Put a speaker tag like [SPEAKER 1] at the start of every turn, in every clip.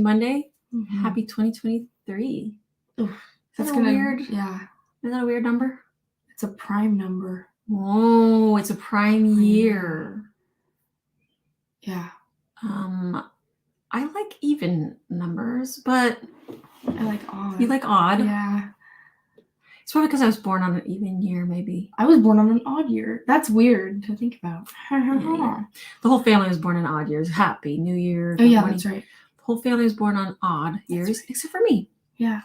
[SPEAKER 1] Monday. Happy 2023.
[SPEAKER 2] That's
[SPEAKER 1] weird.
[SPEAKER 2] Yeah.
[SPEAKER 1] Is that a weird number?
[SPEAKER 2] It's a prime number.
[SPEAKER 1] Oh, it's a prime year.
[SPEAKER 2] Yeah.
[SPEAKER 1] I like even numbers, but
[SPEAKER 2] I like odd.
[SPEAKER 1] You like odd?
[SPEAKER 2] Yeah.
[SPEAKER 1] It's probably because I was born on an even year, maybe.
[SPEAKER 2] I was born on an odd year. That's weird to think about.
[SPEAKER 1] Yeah. The whole family was born in odd years. Happy New Year.
[SPEAKER 2] Oh, yeah, that's right.
[SPEAKER 1] The whole family was born on odd years, except for me.
[SPEAKER 2] Yeah.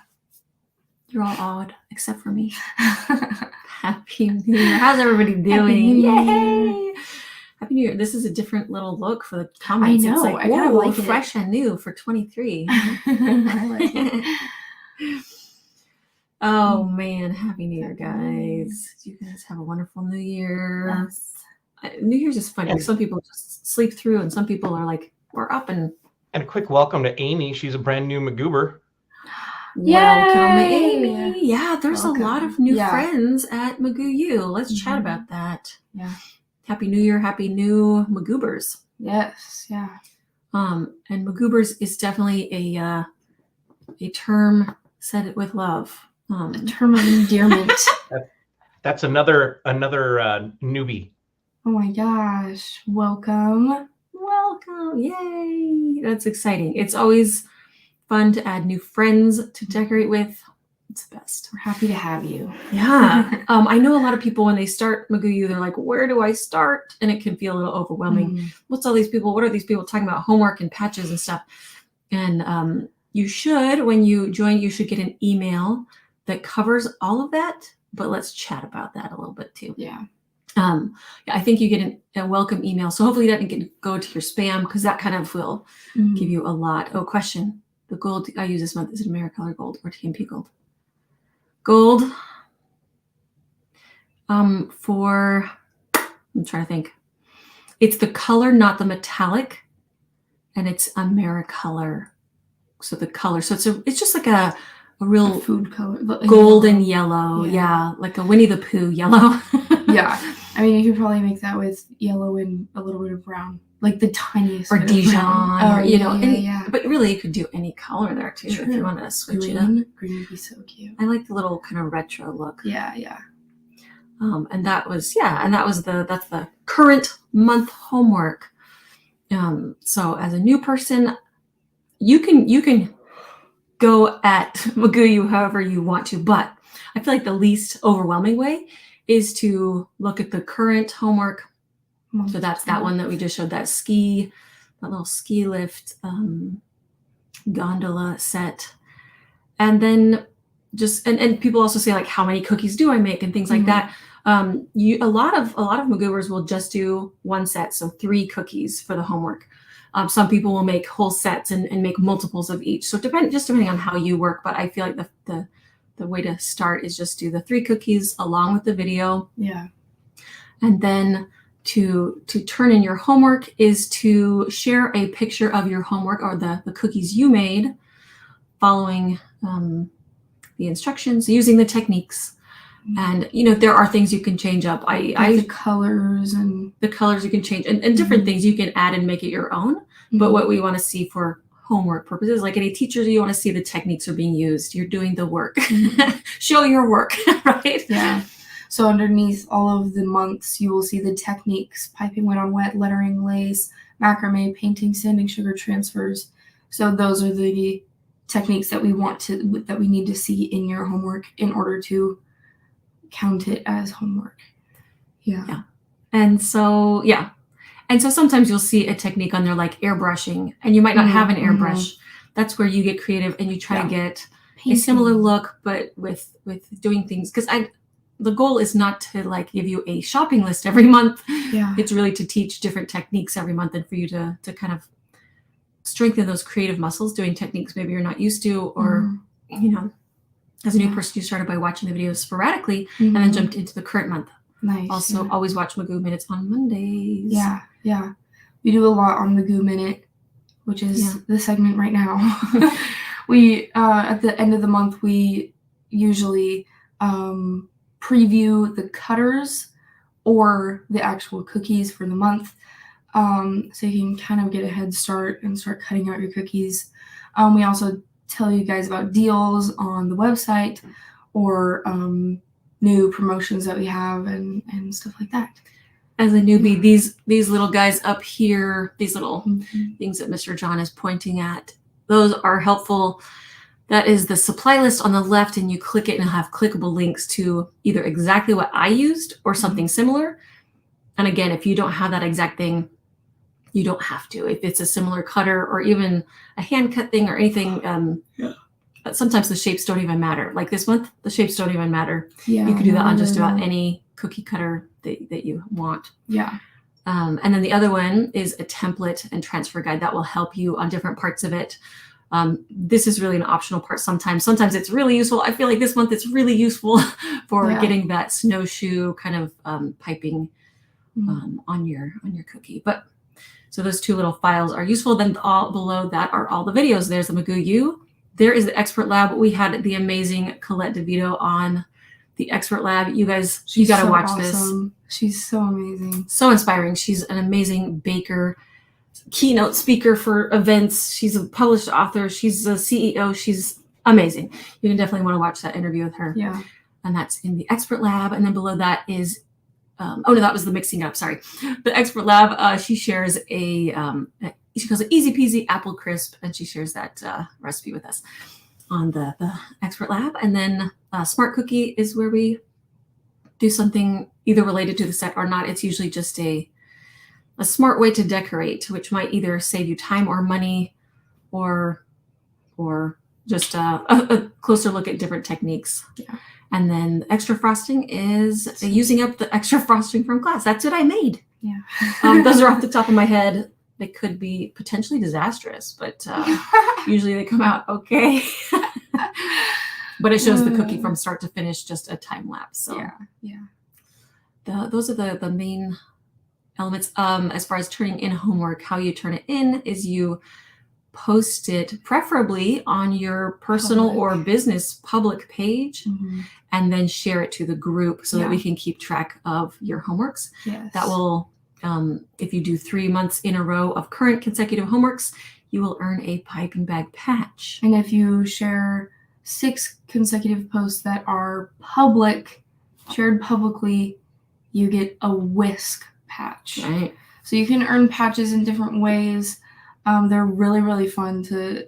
[SPEAKER 1] You're all odd, except for me. Happy New Year. How's everybody doing?
[SPEAKER 2] Happy New
[SPEAKER 1] Yay! Happy New Year. This is a different little look for the comments.
[SPEAKER 2] I know.
[SPEAKER 1] It's like,
[SPEAKER 2] I kind of like
[SPEAKER 1] fresh and new for 23.
[SPEAKER 2] I like it.
[SPEAKER 1] Oh, man. Happy New Year, guys. You guys have a wonderful New Year.
[SPEAKER 2] Yes.
[SPEAKER 1] New Year's is funny. Some people just sleep through, and some people are like, we're up. And
[SPEAKER 3] a quick welcome to Amy. She's a brand new McGoober.
[SPEAKER 1] Welcome, Amy. Yeah, there's a lot of new friends at McGoo U. Let's chat about that.
[SPEAKER 2] Yeah.
[SPEAKER 1] Happy New Year. Happy new McGoobers.
[SPEAKER 2] Yes. Yeah.
[SPEAKER 1] And McGoobers is definitely a term said with love.
[SPEAKER 2] A term of endearment.
[SPEAKER 3] That's another newbie.
[SPEAKER 2] Oh my gosh. Welcome.
[SPEAKER 1] Yay. That's exciting. It's always fun to add new friends to decorate with. It's the best.
[SPEAKER 2] We're happy to have you.
[SPEAKER 1] Yeah. I know a lot of people, when they start McGoo U, they're like, where do I start? And it can feel a little overwhelming. What are these people talking about homework and patches and stuff? And you should, when you join, you should get an email that covers all of that. But let's chat about that a little bit too.
[SPEAKER 2] Yeah.
[SPEAKER 1] I think you get a welcome email. So hopefully that can go to your spam, because that kind of will give you a lot. Oh, question. The gold I use this month, is it AmeriColor Gold or TMP Gold? Gold. I'm trying to think. It's the color, not the metallic, and it's AmeriColor. So the color. So it's just like a real
[SPEAKER 2] food color,
[SPEAKER 1] golden yellow. Yeah, like a Winnie the Pooh yellow.
[SPEAKER 2] Yeah. I mean, you could probably make that with yellow and a little bit of brown, like the tiniest.
[SPEAKER 1] Or Dijon,
[SPEAKER 2] yeah.
[SPEAKER 1] But really, you could do any color there too if you want to switch it up.
[SPEAKER 2] Green would be so cute.
[SPEAKER 1] I like the little kind of retro look.
[SPEAKER 2] Yeah.
[SPEAKER 1] And that's the current month homework. So as a new person, you can go at McGoo U however you want to, but I feel like the least overwhelming way is to look at the current homework. So that's that one that we just showed, that little ski lift gondola set. And then and people also say, like, how many cookies do I make and things like that. A lot of McGoovers will just do one set, so 3 cookies for the homework. Some people will make whole sets and make multiples of each. So depending on how you work, but I feel like the way to start is just do the 3 cookies along with the video.
[SPEAKER 2] Yeah. And
[SPEAKER 1] then to turn in your homework is to share a picture of your homework or the cookies you made, following the instructions, using the techniques. And there are things you can change up.
[SPEAKER 2] The colors
[SPEAKER 1] you can change, and different things you can add and make it your own. But what we want to see for homework purposes, like any teacher, you want to see the techniques are being used. You're doing the work. Show your work, right?
[SPEAKER 2] Yeah. So underneath all of the months, you will see the techniques: piping wet on wet, lettering, lace, macrame, painting, sanding, sugar transfers. So those are the techniques that we need to see in your homework in order to count it as homework. Yeah.
[SPEAKER 1] And so sometimes you'll see a technique on there like airbrushing, and you might not have an airbrush. That's where you get creative and you try to get a similar look, but with doing things, because the goal is not to like give you a shopping list every month.
[SPEAKER 2] Yeah.
[SPEAKER 1] It's really to teach different techniques every month, and for you to kind of strengthen those creative muscles, doing techniques maybe you're not used to, or as a new person, you started by watching the videos sporadically and then jumped into the current month.
[SPEAKER 2] Nice.
[SPEAKER 1] Also, always watch McGoo Minutes on Mondays.
[SPEAKER 2] Yeah. We do a lot on McGoo Minute, which is the segment right now. We at the end of the month, we usually preview the cutters or the actual cookies for the month, so you can kind of get a head start and start cutting out your cookies. We also tell you guys about deals on the website or new promotions that we have and stuff like that.
[SPEAKER 1] As a newbie, these little guys up here, these little things that Mr. John is pointing at, those are helpful. That is the supply list on the left, and you click it and it'll have clickable links to either exactly what I used or something similar. And again, if you don't have that exact thing, you don't have to. If it's a similar cutter or even a hand cut thing or anything, sometimes the shapes don't even matter. Like this month, the shapes don't even matter.
[SPEAKER 2] Yeah,
[SPEAKER 1] you can do that on just about any cookie cutter that you want.
[SPEAKER 2] Yeah.
[SPEAKER 1] And then the other one is a template and transfer guide that will help you on different parts of it. This is really an optional part sometimes. Sometimes it's really useful. I feel like this month it's really useful for getting that snowshoe kind of piping on your cookie. But so those two little files are useful. Then all below that are all the videos. There's the McGoo U. There is the Expert Lab. We had the amazing Colette DeVito on the Expert Lab. You guys, you got to watch
[SPEAKER 2] awesome. This. She's so amazing.
[SPEAKER 1] So inspiring. She's an amazing baker, keynote speaker for events. She's a published author. She's a CEO. She's amazing. You can definitely want to watch that interview with her.
[SPEAKER 2] Yeah.
[SPEAKER 1] And that's in the Expert Lab. And then below that is, oh no, that was the mixing up. Sorry. The Expert Lab, she shares she calls it Easy Peasy Apple Crisp. And she shares that recipe with us on the Expert Lab. And then Smart Cookie is where we do something either related to the set or not. It's usually just a smart way to decorate, which might either save you time or money or just a closer look at different techniques.
[SPEAKER 2] Yeah.
[SPEAKER 1] And then the extra frosting is using up the extra frosting from class. That's what I made.
[SPEAKER 2] Yeah.
[SPEAKER 1] Those are off the top of my head. They could be potentially disastrous, but usually they come out okay. But it shows the cookie from start to finish, just a time lapse. So those are the main elements. As far as turning in homework, how you turn it in is you post it preferably on your personal or business public page, and then share it to the group so that we can keep track of your homeworks.
[SPEAKER 2] Yes.
[SPEAKER 1] That will, if you do 3 months in a row of current consecutive homeworks, you will earn a piping bag patch.
[SPEAKER 2] And if you share 6 consecutive posts that are public, shared publicly, you get a whisk patch.
[SPEAKER 1] Right.
[SPEAKER 2] So you can earn patches in different ways. They're really, really fun to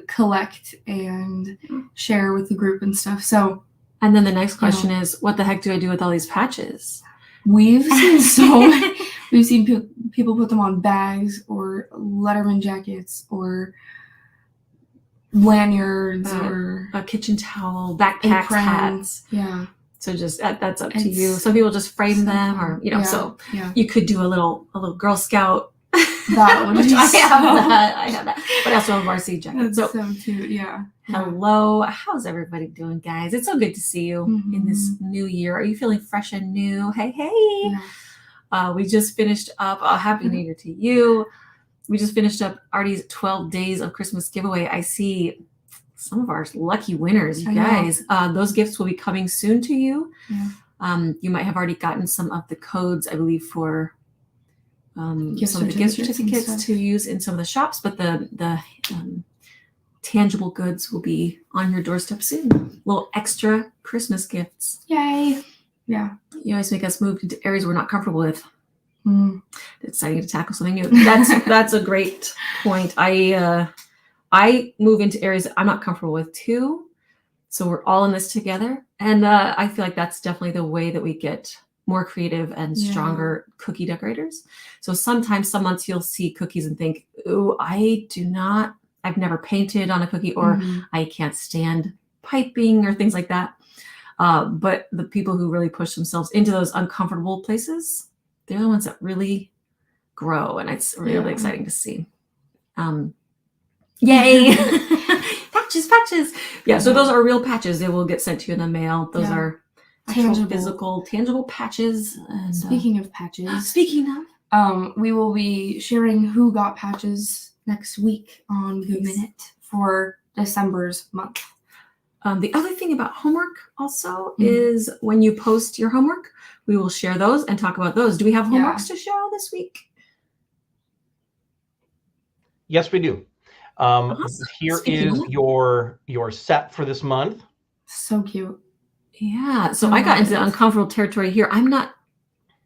[SPEAKER 2] collect and share with the group and stuff. So,
[SPEAKER 1] and then the next question is, what the heck do I do with all these patches?
[SPEAKER 2] We've seen so many. We've seen people put them on bags or Letterman jackets or lanyards or
[SPEAKER 1] a kitchen towel, backpacks, hats.
[SPEAKER 2] Yeah.
[SPEAKER 1] So just that's up to you. Some people just frame them, or so you could do a little Girl Scout.
[SPEAKER 2] That would be
[SPEAKER 1] I have that. But I also have a varsity jacket.
[SPEAKER 2] That's so cute. Yeah.
[SPEAKER 1] Hello. How's everybody doing, guys? It's so good to see you in this new year. Are you feeling fresh and new? Hey.
[SPEAKER 2] Yeah.
[SPEAKER 1] We just finished up. Happy New Year to you. We just finished up Arty's 12 days of Christmas giveaway. I see some of our lucky winners, you guys. Those gifts will be coming soon to you.
[SPEAKER 2] Yeah.
[SPEAKER 1] You might have already gotten some of the codes, I believe, for some of the gift certificates to use in some of the shops, but the tangible goods will be on your doorstep soon. Little extra Christmas gifts.
[SPEAKER 2] Yay. Yeah.
[SPEAKER 1] You always make us move into areas we're not comfortable with. It's exciting to tackle something new. That's a great point. I move into areas that I'm not comfortable with too. So we're all in this together. And I feel like that's definitely the way that we get more creative and stronger cookie decorators. So sometimes some months you'll see cookies and think, ooh, I've never painted on a cookie, or I can't stand piping or things like that. But the people who really push themselves into those uncomfortable places, they're the ones that really grow. And it's really exciting to see. Yay. Patches. Yeah. So those are real patches. They will get sent to you in the mail. Those are tangible patches. And,
[SPEAKER 2] speaking of patches, we will be sharing who got patches next week on Good Minute for December's month.
[SPEAKER 1] The other thing about homework also is when you post your homework, we will share those and talk about those. Do we have homeworks to show this week?
[SPEAKER 3] Yes, we do. Here
[SPEAKER 1] Speaking
[SPEAKER 3] is
[SPEAKER 1] of-
[SPEAKER 3] your set for this month.
[SPEAKER 2] So cute.
[SPEAKER 1] Yeah. So
[SPEAKER 2] I
[SPEAKER 1] I got
[SPEAKER 2] love
[SPEAKER 1] into
[SPEAKER 2] it.
[SPEAKER 1] uncomfortable territory here. I'm not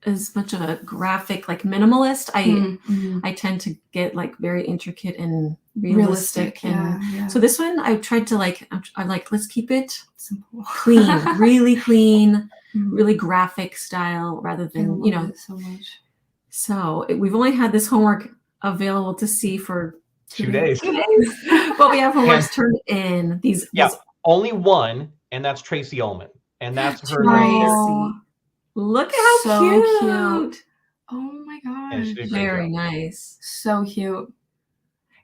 [SPEAKER 1] as much of a graphic like minimalist.
[SPEAKER 2] Mhm.
[SPEAKER 1] I tend to get like very intricate and realistic. And
[SPEAKER 2] Yeah.
[SPEAKER 1] so this one I tried to like, I'm like, let's keep it
[SPEAKER 2] Simple.
[SPEAKER 1] clean, really clean,
[SPEAKER 2] Mhm.
[SPEAKER 1] really graphic style rather
[SPEAKER 2] I
[SPEAKER 1] than,
[SPEAKER 2] love it so much.
[SPEAKER 1] So we've only had this homework available to see for
[SPEAKER 3] 2 days.
[SPEAKER 1] 2 days, but we have homeworks
[SPEAKER 3] And-
[SPEAKER 1] turned in. These
[SPEAKER 3] Only one, and that's Tracy Ullman, and that's her.
[SPEAKER 2] Tracy.
[SPEAKER 1] Look at how
[SPEAKER 2] So
[SPEAKER 1] cute.
[SPEAKER 2] Oh my
[SPEAKER 3] Yeah, she
[SPEAKER 2] gosh.
[SPEAKER 3] did a great
[SPEAKER 1] Very
[SPEAKER 3] job.
[SPEAKER 1] nice.
[SPEAKER 2] So cute.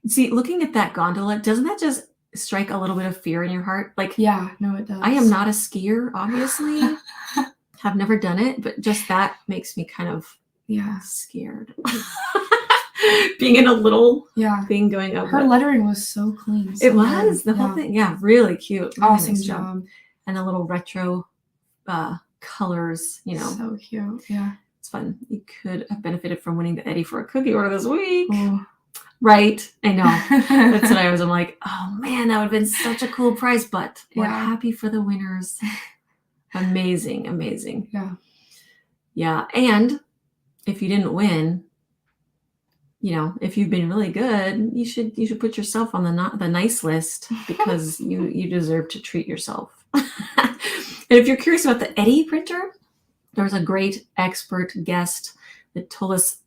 [SPEAKER 1] See, looking at that gondola, doesn't that just strike a little bit of fear in your heart? Like,
[SPEAKER 2] Yeah, no, it does.
[SPEAKER 1] I am not a skier, obviously. Have never done it, but just that makes me kind of scared. Being in a little thing going up.
[SPEAKER 2] Her lettering was so clean.
[SPEAKER 1] It
[SPEAKER 2] So
[SPEAKER 1] was
[SPEAKER 2] good.
[SPEAKER 1] the whole thing. Yeah, really cute. Really
[SPEAKER 2] Awesome
[SPEAKER 1] nice
[SPEAKER 2] job.
[SPEAKER 1] And a little retro colors,
[SPEAKER 2] So cute. Yeah.
[SPEAKER 1] It's fun. You could have benefited from winning the Eddie for a cookie order this week.
[SPEAKER 2] Oh.
[SPEAKER 1] Right. I know. That's what I was. I'm like, oh man, that would have been such a cool prize, but we're happy for the winners. Amazing. Amazing.
[SPEAKER 2] Yeah.
[SPEAKER 1] Yeah. And if you didn't win, if you've been really good, you should put yourself on the nice list because you deserve to treat yourself. And if you're curious about the Eddie printer, there was a great expert guest that told us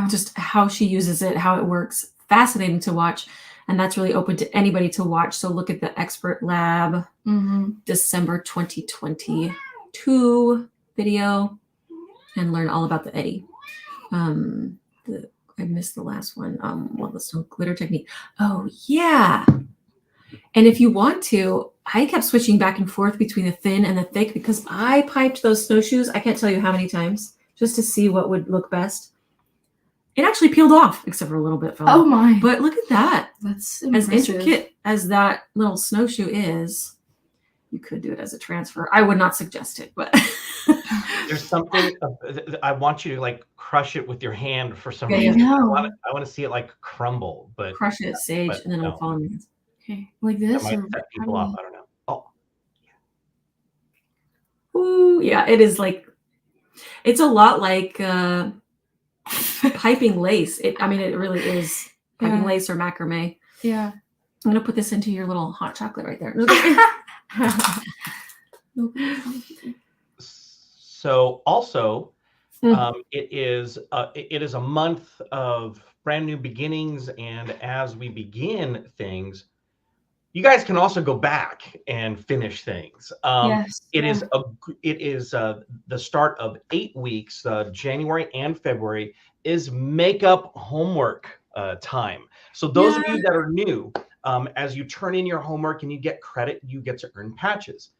[SPEAKER 1] just how she uses it, how it works. Fascinating to watch. And that's really open to anybody to watch. So look at the Expert Lab December 2022 video and learn all about the Eddie. I missed the last one. The snow glitter technique. Oh yeah. And if you want to, I kept switching back and forth between the thin and the thick because I piped those snowshoes. I can't tell you how many times just to see what would look best. It actually peeled off, except for a little bit.
[SPEAKER 2] Oh my!
[SPEAKER 1] But look at that.
[SPEAKER 2] That's impressive.
[SPEAKER 1] As intricate as that little snowshoe is, you could do it as a transfer. I would not suggest it, but
[SPEAKER 3] there's something. I want you to like crush it with your hand for some
[SPEAKER 1] Yeah,
[SPEAKER 3] reason.
[SPEAKER 2] yeah.
[SPEAKER 3] I want to see it like crumble, but
[SPEAKER 1] crush it, sage, and then it'll fall in your hands.
[SPEAKER 2] Okay, like
[SPEAKER 3] that
[SPEAKER 2] this,
[SPEAKER 3] might
[SPEAKER 2] or
[SPEAKER 3] set people off. I don't know. Oh,
[SPEAKER 1] Ooh, yeah, it is like, it's a lot like piping lace. It really is piping lace or macrame.
[SPEAKER 2] Yeah.
[SPEAKER 1] I'm gonna put this into your little hot chocolate right there.
[SPEAKER 3] So also, it is a month of brand new beginnings, and as we begin things, you guys can also go back and finish things.
[SPEAKER 2] Yes.
[SPEAKER 3] It is the start of 8 weeks. January and February is makeup homework time. So those of you that are new, as you turn in your homework and you get credit, you get to earn patches.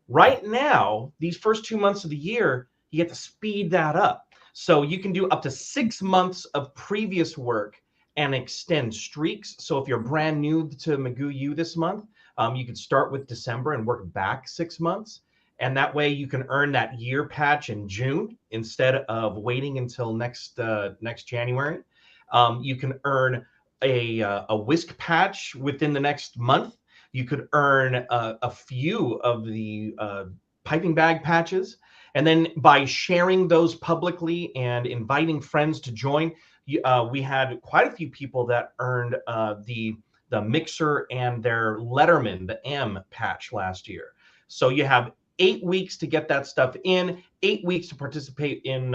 [SPEAKER 3] Right now, these first 2 months of the year, you get to speed that up. So you can do up to 6 months of previous work and extend streaks. So if you're brand new to McGoo U this month, you can start with December and work back 6 months. And that way you can earn that year patch in June instead of waiting until next January. You can earn a whisk patch within the next month. You could earn a few of the piping bag patches. And then by sharing those publicly and inviting friends to join, we had quite a few people that earned the mixer and their Letterman, the M patch last year. So you have 8 weeks to get that stuff in, 8 weeks to participate in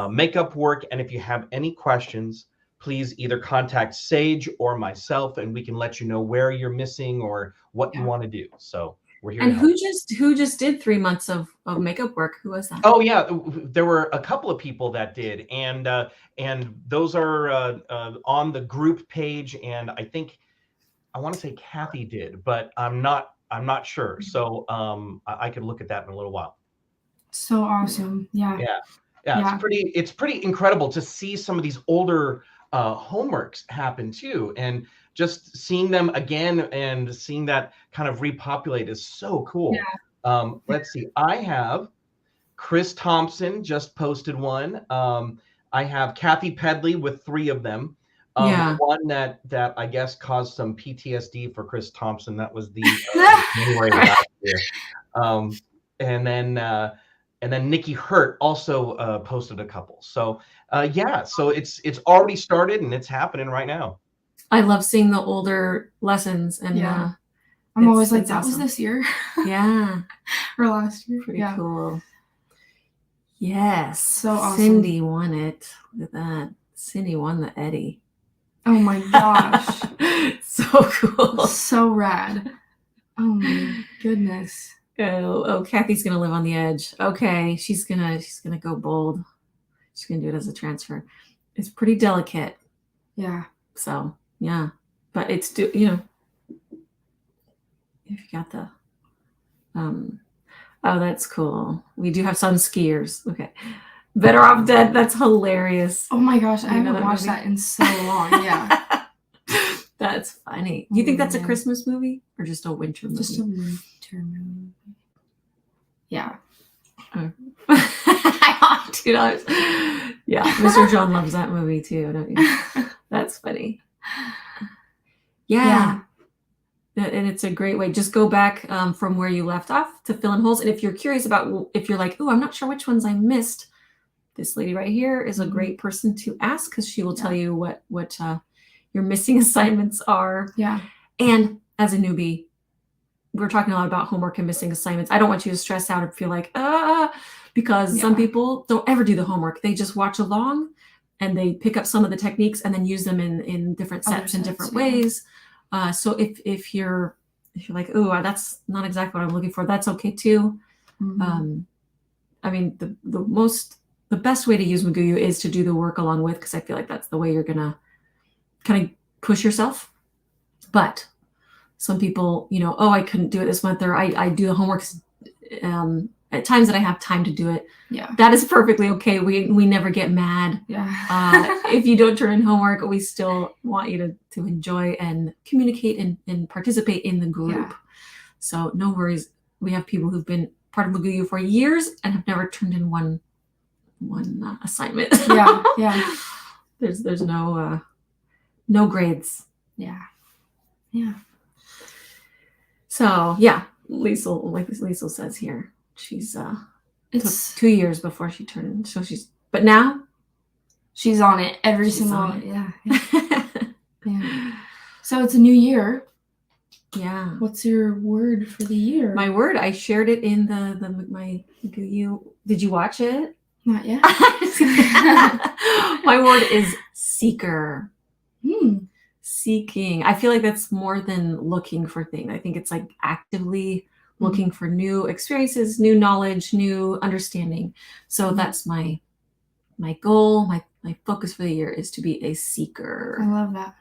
[SPEAKER 3] makeup work. And if you have any questions, please either contact Sage or myself, and we can let you know where you're missing or what you want to do. So we're here.
[SPEAKER 1] And who just did 3 months of makeup work? Who was that?
[SPEAKER 3] Oh yeah, there were a couple of people that did, and those are on the group page. And I think I want to say Kathy did, but I'm not sure. So I could look at that in a little while.
[SPEAKER 2] So awesome. Yeah.
[SPEAKER 3] It's pretty incredible to see some of these older homeworks happen too, and just seeing them again and seeing that kind of repopulate is so cool. Let's see, I have Chris Thompson just posted one. I have Kathy Pedley with 3 of them.
[SPEAKER 1] Yeah.
[SPEAKER 3] One that I guess caused some PTSD for Chris Thompson. That was the January of last year. And then Nikki Hurt also posted a couple. So yeah, so it's already started and it's happening right now.
[SPEAKER 1] I love seeing the older lessons, and
[SPEAKER 2] Yeah. I'm always like,
[SPEAKER 1] it's
[SPEAKER 2] that was
[SPEAKER 1] awesome.
[SPEAKER 2] this year
[SPEAKER 1] Yeah,
[SPEAKER 2] or last year.
[SPEAKER 1] pretty
[SPEAKER 2] Yeah.
[SPEAKER 1] cool. Yes,
[SPEAKER 2] So awesome.
[SPEAKER 1] Cindy won it. Look at that. Cindy won the Eddie.
[SPEAKER 2] Oh my gosh.
[SPEAKER 1] So cool.
[SPEAKER 2] So rad. Oh my goodness.
[SPEAKER 1] Oh, Kathy's gonna live on the edge. Okay, she's gonna go bold. She's gonna do it as a transfer. It's pretty delicate.
[SPEAKER 2] Yeah.
[SPEAKER 1] So yeah, but it's if you got the oh, that's cool. We do have some skiers. Okay, Better Off Dead. That's hilarious.
[SPEAKER 2] Oh my gosh, I
[SPEAKER 1] You know
[SPEAKER 2] haven't
[SPEAKER 1] that
[SPEAKER 2] watched
[SPEAKER 1] movie?
[SPEAKER 2] that in so long. Yeah.
[SPEAKER 1] That's funny. Do you think that's a
[SPEAKER 2] man.
[SPEAKER 1] Christmas movie or just a winter movie?
[SPEAKER 2] Just a winter movie. Yeah.
[SPEAKER 1] $2. Yeah, Mr. John loves that movie too, don't you? That's funny. Yeah. And it's a great way. Just go back from where you left off to fill in holes. And if you're curious about, if you're like, oh, I'm not sure which ones I missed, this lady right here is a great person to ask, because she will tell you what your missing assignments are.
[SPEAKER 2] Yeah.
[SPEAKER 1] And as a newbie, we're talking a lot about homework and missing assignments. I don't want you to stress out and feel like, because some people don't ever do the homework. They just watch along and they pick up some of the techniques and then use them in different sets in different ways. So if you're like, oh, that's not exactly what I'm looking for, that's okay too.
[SPEAKER 2] Mm-hmm.
[SPEAKER 1] I mean, the best way to use Magoo is to do the work along with, because I feel like that's the way you're gonna kind of push yourself. But some people, oh, I couldn't do it this month, or I do the homework at times that I have time to do it.
[SPEAKER 2] Yeah.
[SPEAKER 1] That is perfectly okay. We never get mad.
[SPEAKER 2] Yeah.
[SPEAKER 1] If you don't turn in homework, we still want you to enjoy and communicate and participate in the group.
[SPEAKER 2] Yeah.
[SPEAKER 1] So no worries. We have people who've been part of Magoo for years and have never turned in one assignment.
[SPEAKER 2] Yeah. Yeah.
[SPEAKER 1] There's no grades.
[SPEAKER 2] Yeah. Yeah.
[SPEAKER 1] So yeah, Liesl, like Liesl says here, she's
[SPEAKER 2] It's
[SPEAKER 1] took 2 years before she turned. So but now
[SPEAKER 2] she's on it every
[SPEAKER 1] She's
[SPEAKER 2] single
[SPEAKER 1] on it.
[SPEAKER 2] Yeah. Yeah. So it's a new year.
[SPEAKER 1] Yeah.
[SPEAKER 2] What's your word for the year?
[SPEAKER 1] My word, I shared it in my Magoo. Did you watch it?
[SPEAKER 2] Not yet.
[SPEAKER 1] My word is seeker. Seeking. I feel like that's more than looking for things. I think it's like actively looking for new experiences, new knowledge, new understanding. So that's my goal, my focus for the year is to be a seeker.
[SPEAKER 2] I love that.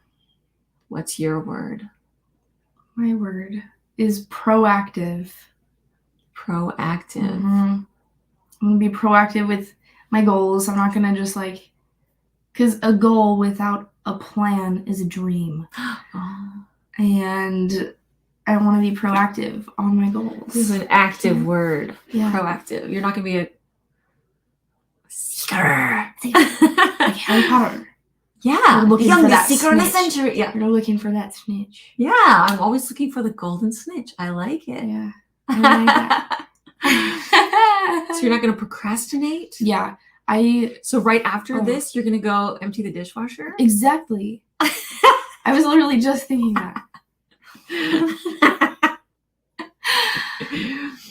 [SPEAKER 1] What's your word?
[SPEAKER 2] My word is proactive.
[SPEAKER 1] Proactive.
[SPEAKER 2] I'm going to be proactive with my goals. I'm not going to just because a goal without a plan is a dream. And I want to be proactive on my goals.
[SPEAKER 1] This is an active word.
[SPEAKER 2] Yeah.
[SPEAKER 1] Proactive. You're not going to be a seeker.
[SPEAKER 2] Like Harry Potter.
[SPEAKER 1] Yeah.
[SPEAKER 2] You're looking for that
[SPEAKER 1] seeker in the
[SPEAKER 2] snitch.
[SPEAKER 1] century. Yeah.
[SPEAKER 2] You're looking for that snitch.
[SPEAKER 1] Yeah. I'm always looking for the golden snitch. I like it.
[SPEAKER 2] Yeah. I like that.
[SPEAKER 1] So you're not going to procrastinate?
[SPEAKER 2] Yeah.
[SPEAKER 1] So right after this, you're going to go empty the dishwasher?
[SPEAKER 2] Exactly. I was literally just thinking that.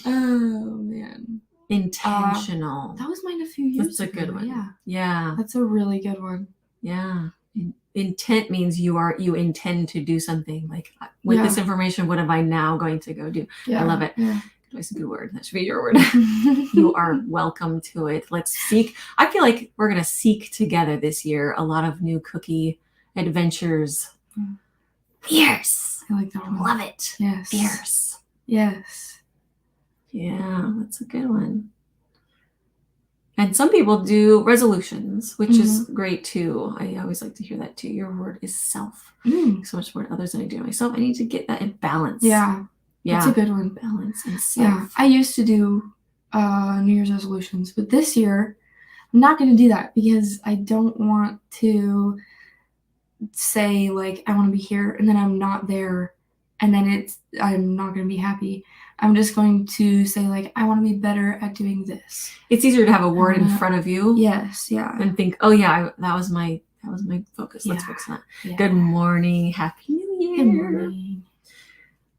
[SPEAKER 2] Oh, man.
[SPEAKER 1] Intentional.
[SPEAKER 2] That was mine a few years
[SPEAKER 1] That's a
[SPEAKER 2] ago.
[SPEAKER 1] good one.
[SPEAKER 2] Yeah.
[SPEAKER 1] Yeah.
[SPEAKER 2] That's a really good one.
[SPEAKER 1] Yeah. Intent means you intend to do something. Like, with this information, what am I now going to go do?
[SPEAKER 2] Yeah.
[SPEAKER 1] I love it.
[SPEAKER 2] Yeah.
[SPEAKER 1] That's a good word. That should be your word. You are welcome to it. Let's seek. I feel like we're going to seek together this year a lot of new cookie adventures. Fierce.
[SPEAKER 2] I like that one.
[SPEAKER 1] Love it.
[SPEAKER 2] Yes.
[SPEAKER 1] Fierce.
[SPEAKER 2] Yes.
[SPEAKER 1] Yeah, that's a good one. And some people do resolutions, which is great too. I always like to hear that too. Your word is self. So much more to others than I do myself. I need to get that in balance.
[SPEAKER 2] Yeah.
[SPEAKER 1] Yeah.
[SPEAKER 2] That's a good one.
[SPEAKER 1] Balance and self.
[SPEAKER 2] Yeah. I used to do New Year's resolutions, but this year I'm not going to do that because I don't want to say like I want to be here and then I'm not there, and then I'm not going to be happy. I'm just going to say like I want to be better at doing this.
[SPEAKER 1] It's easier to have a word in front of you.
[SPEAKER 2] Yes, yeah.
[SPEAKER 1] And think, oh yeah, that was my focus. Let's focus on that. Yeah. Good morning, happy New Year.
[SPEAKER 2] Good morning.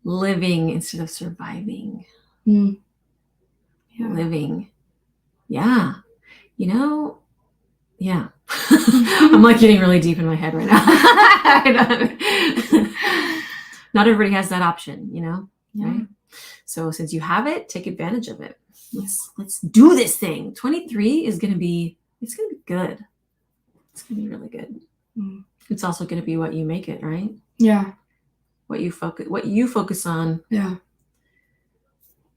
[SPEAKER 1] Living instead of surviving.
[SPEAKER 2] Yeah.
[SPEAKER 1] Living. Yeah. You know, yeah. I'm like getting really deep in my head right now. Not everybody has that option, you know?
[SPEAKER 2] Yeah.
[SPEAKER 1] Right? So since you have it, take advantage of it. Let's do this thing. 23 is gonna be good. It's gonna be really good. It's also gonna be what you make it, right?
[SPEAKER 2] Yeah.
[SPEAKER 1] What you focus on.
[SPEAKER 2] Yeah.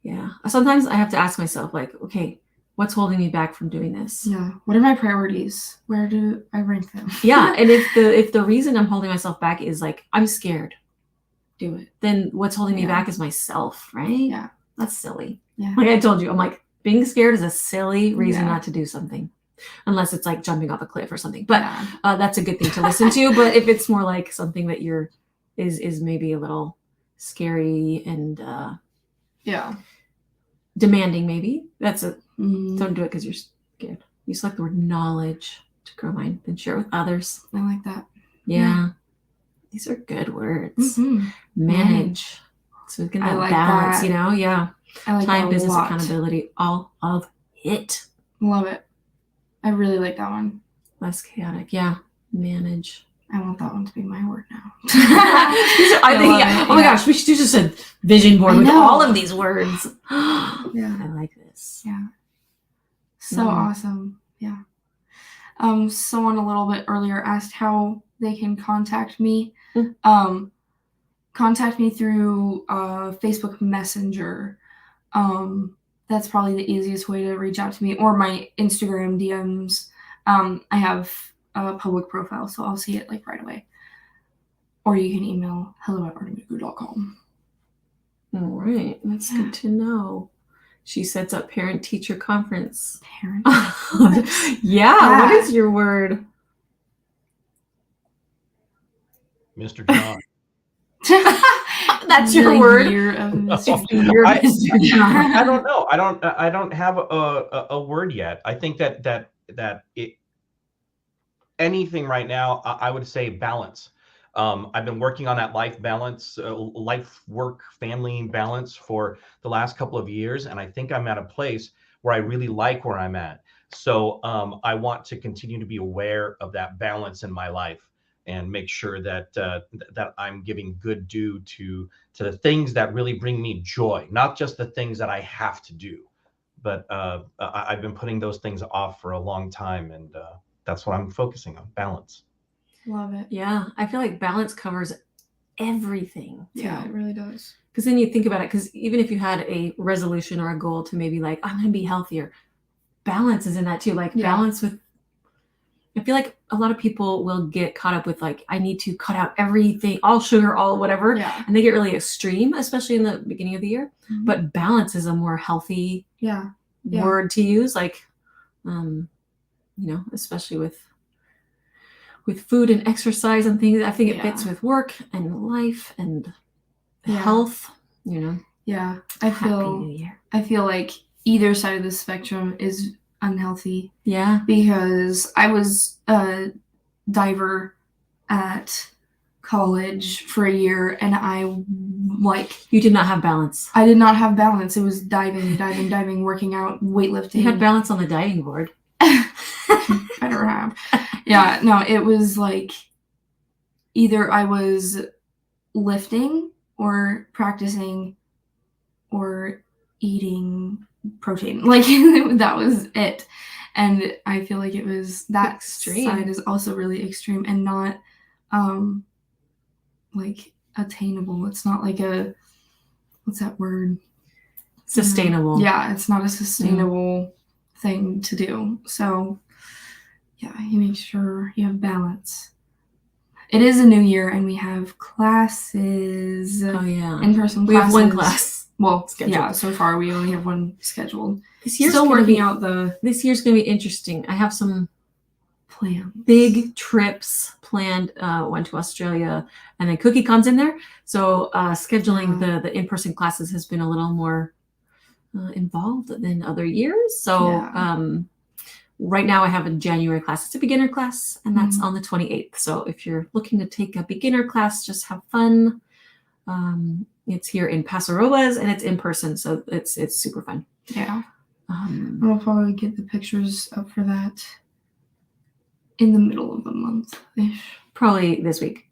[SPEAKER 1] Yeah. Sometimes I have to ask myself, like, okay, what's holding me back from doing this?
[SPEAKER 2] Yeah. What are my priorities? Where do I rank them?
[SPEAKER 1] Yeah. And if the reason I'm holding myself back is like I'm scared,
[SPEAKER 2] do it.
[SPEAKER 1] Then what's holding me back is myself, right?
[SPEAKER 2] Yeah.
[SPEAKER 1] That's silly.
[SPEAKER 2] Yeah.
[SPEAKER 1] Like I told you, I'm like, being scared is a silly reason not to do something. Unless it's like jumping off a cliff or something. But that's a good thing to listen to. But if it's more like something that is maybe a little scary and demanding, maybe don't do it because you're scared. You select the word knowledge to grow mine, then share it with others.
[SPEAKER 2] I like that.
[SPEAKER 1] Yeah. These are good words.
[SPEAKER 2] Mm-hmm.
[SPEAKER 1] Manage. So we can have balance, you know? Yeah.
[SPEAKER 2] I like
[SPEAKER 1] time,
[SPEAKER 2] that
[SPEAKER 1] business,
[SPEAKER 2] a lot.
[SPEAKER 1] accountability, all of it.
[SPEAKER 2] Love it. I really like that one.
[SPEAKER 1] Less chaotic. Yeah. Manage.
[SPEAKER 2] I want that one to be my word now.
[SPEAKER 1] I think, oh my gosh, we should do just a vision board with all of these words.
[SPEAKER 2] Yeah.
[SPEAKER 1] I like this.
[SPEAKER 2] Yeah. So awesome. Yeah. Someone a little bit earlier asked how they can contact me. Contact me through Facebook Messenger. That's probably the easiest way to reach out to me, or my Instagram DMs. I have a public profile, so I'll see it like right away. Or you can email hello@artymcgoo.com.
[SPEAKER 1] All right, that's good to know. She sets up parent-teacher conference.
[SPEAKER 2] Parent.
[SPEAKER 1] Yeah. What is your word?
[SPEAKER 3] Mr. John.
[SPEAKER 1] That's your word.
[SPEAKER 2] Year of Mr.
[SPEAKER 3] I don't know. I don't have a word yet. I think that it anything right now. I would say balance. I've been working on that life balance, life, work, family balance for the last couple of years, and I think I'm at a place where I really like where I'm at. So I want to continue to be aware of that balance in my life and make sure that that I'm giving good due to the things that really bring me joy, not just the things that I have to do. But I've been putting those things off for a long time, and that's what I'm focusing on, balance.
[SPEAKER 2] Love it.
[SPEAKER 1] Yeah, I feel like balance covers everything.
[SPEAKER 2] Yeah, it really does.
[SPEAKER 1] Because then you think about it, because even if you had a resolution or a goal to maybe like, I'm going to be healthier, balance is in that too. Like balance with, I feel like a lot of people will get caught up with like, I need to cut out everything, all sugar, all whatever. Yeah. And they get really extreme, especially in the beginning of the year. Mm-hmm. But balance is a more healthy word to use. Like, you know, especially with food and exercise and things. I think it fits with work and life and health, you know.
[SPEAKER 2] Yeah. I feel like either side of the spectrum is unhealthy.
[SPEAKER 1] Yeah.
[SPEAKER 2] Because I was a diver at college for a year, and
[SPEAKER 1] you did not have balance.
[SPEAKER 2] I did not have balance. It was diving, working out, weightlifting.
[SPEAKER 1] You had balance on the diving board.
[SPEAKER 2] Better have. Yeah, no, it was like either I was lifting or practicing or eating protein. Like that was it. And I feel like it was that extreme side is also really extreme and not like attainable. It's not like what's that word?
[SPEAKER 1] Sustainable.
[SPEAKER 2] Yeah, it's not a sustainable thing to do. So yeah, you make sure you have balance. It is a new year and we have classes.
[SPEAKER 1] Oh yeah.
[SPEAKER 2] In-person classes.
[SPEAKER 1] We have one class.
[SPEAKER 2] Well, scheduled. Yeah, so far we only have one scheduled.
[SPEAKER 1] This year's
[SPEAKER 2] still working
[SPEAKER 1] out
[SPEAKER 2] the.
[SPEAKER 1] This year's gonna be interesting. I have some
[SPEAKER 2] plans.
[SPEAKER 1] big trips planned. Went to Australia, and then CookieCon's in there. So scheduling the in-person classes has been a little more involved than other years. So right now I have a January class. It's a beginner class, and that's on the 28th. So if you're looking to take a beginner class, just have fun. It's here in Paso Robles, and it's in person, so it's super fun.
[SPEAKER 2] Yeah. I'll probably get the pictures up for that in the middle of the month-ish.
[SPEAKER 1] Probably this week.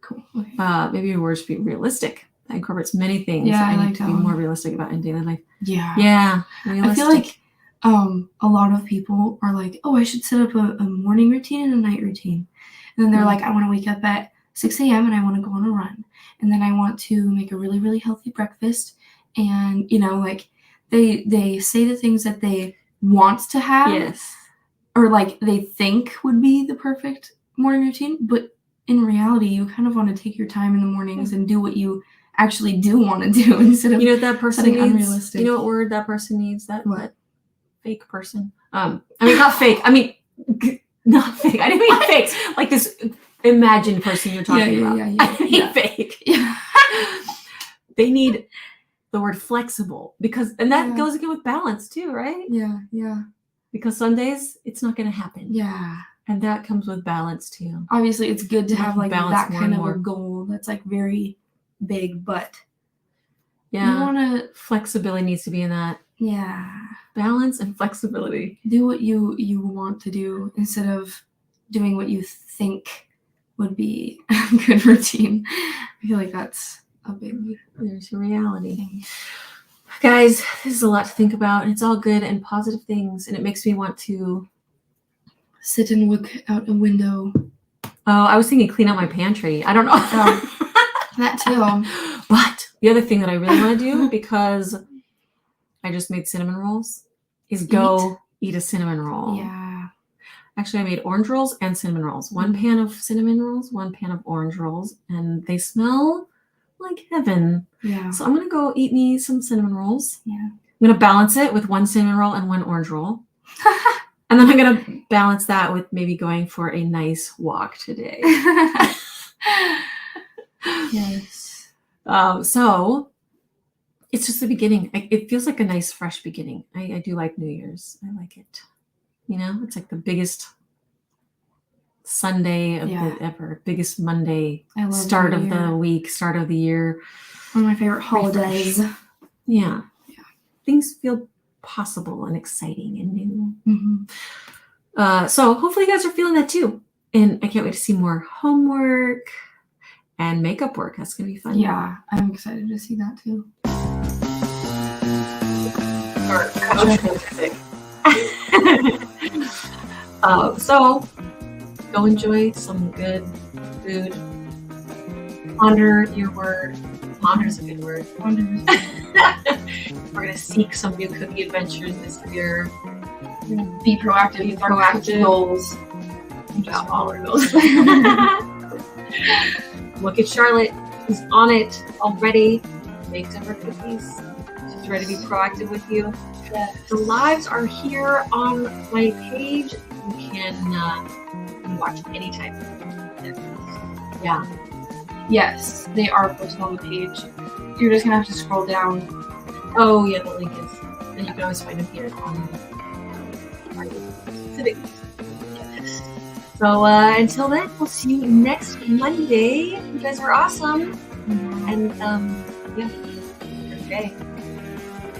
[SPEAKER 2] Cool. Okay.
[SPEAKER 1] Maybe we'll just be realistic. That incorporates many things.
[SPEAKER 2] Yeah,
[SPEAKER 1] I
[SPEAKER 2] I
[SPEAKER 1] need
[SPEAKER 2] like
[SPEAKER 1] to
[SPEAKER 2] that
[SPEAKER 1] be
[SPEAKER 2] one.
[SPEAKER 1] more realistic about in daily life.
[SPEAKER 2] Yeah.
[SPEAKER 1] Yeah. Realistic.
[SPEAKER 2] I feel like a lot of people are like, oh, I should set up a morning routine and a night routine. And then they're like, I want to wake up at 6 a.m. and I want to go on a run. And then I want to make a really, really healthy breakfast. And, like they say the things that they want to have.
[SPEAKER 1] Yes.
[SPEAKER 2] Or like they think would be the perfect morning routine. But in reality, you kind of want to take your time in the mornings and do what you actually do want to do instead of
[SPEAKER 1] what that person needs.
[SPEAKER 2] unrealistic.
[SPEAKER 1] You know what word that person needs? What? Fake person. I mean, not fake. I mean, not fake. I didn't mean fake. Like this imagined person you're talking about.
[SPEAKER 2] Yeah.
[SPEAKER 1] I mean fake.
[SPEAKER 2] Yeah.
[SPEAKER 1] They need the word flexible and that goes again with balance too, right?
[SPEAKER 2] Yeah.
[SPEAKER 1] Because some days it's not going to happen.
[SPEAKER 2] Yeah.
[SPEAKER 1] And that comes with balance too.
[SPEAKER 2] Obviously, it's good to have like that kind of
[SPEAKER 1] more.
[SPEAKER 2] a goal that's like very big, but
[SPEAKER 1] you
[SPEAKER 2] want to
[SPEAKER 1] flexibility needs to be in that.
[SPEAKER 2] Yeah.
[SPEAKER 1] Balance and flexibility.
[SPEAKER 2] Do what you want to do instead of doing what you think would be a good routine. I feel like that's a big
[SPEAKER 1] There's your reality.
[SPEAKER 2] thing.
[SPEAKER 1] Guys, this is a lot to think about, and it's all good and positive things, and it makes me want to
[SPEAKER 2] sit and look out a window.
[SPEAKER 1] Oh, I was thinking clean out my pantry. I don't know.
[SPEAKER 2] That too.
[SPEAKER 1] But the other thing that I really want to do, because I just made cinnamon rolls, is go eat a cinnamon roll.
[SPEAKER 2] Yeah.
[SPEAKER 1] Actually, I made orange rolls and cinnamon rolls. One pan of cinnamon rolls, one pan of orange rolls, and they smell like heaven.
[SPEAKER 2] Yeah.
[SPEAKER 1] So I'm going to go eat me some cinnamon rolls.
[SPEAKER 2] Yeah.
[SPEAKER 1] I'm going to balance it with one cinnamon roll and one orange roll. And then I'm going to balance that with maybe going for a nice walk today.
[SPEAKER 2] Yes.
[SPEAKER 1] So it's just the beginning. It feels like a nice, fresh beginning. I do like New Year's. I like it. It's like the biggest Sunday of ever, biggest Monday, start of the week, start of the year.
[SPEAKER 2] One of my favorite holidays.
[SPEAKER 1] Yeah. Things feel possible and exciting and new.
[SPEAKER 2] Mm-hmm.
[SPEAKER 1] So hopefully you guys are feeling that too. And I can't wait to see more homework and makeup work. That's going to be fun.
[SPEAKER 2] Yeah, I'm excited to see that too.
[SPEAKER 1] So go enjoy some good food. Ponder your word. Ponder's a good word. We're going to seek some new cookie adventures this year.
[SPEAKER 2] Be proactive.
[SPEAKER 1] Be proactive.
[SPEAKER 2] Goals.
[SPEAKER 1] Just follow our goals. Look at Charlotte, who's on it already. Baked up her cookies. She's ready to be proactive with you.
[SPEAKER 2] Yes.
[SPEAKER 1] The lives are here on my page. You can watch anytime. Yeah.
[SPEAKER 2] Yes, they are posted on the page. You're just gonna have to scroll down.
[SPEAKER 1] Oh yeah, the link is. And you can always find them here on our civic. So until then, we'll see you next Monday. You guys are awesome.
[SPEAKER 2] Mm-hmm.
[SPEAKER 1] And okay.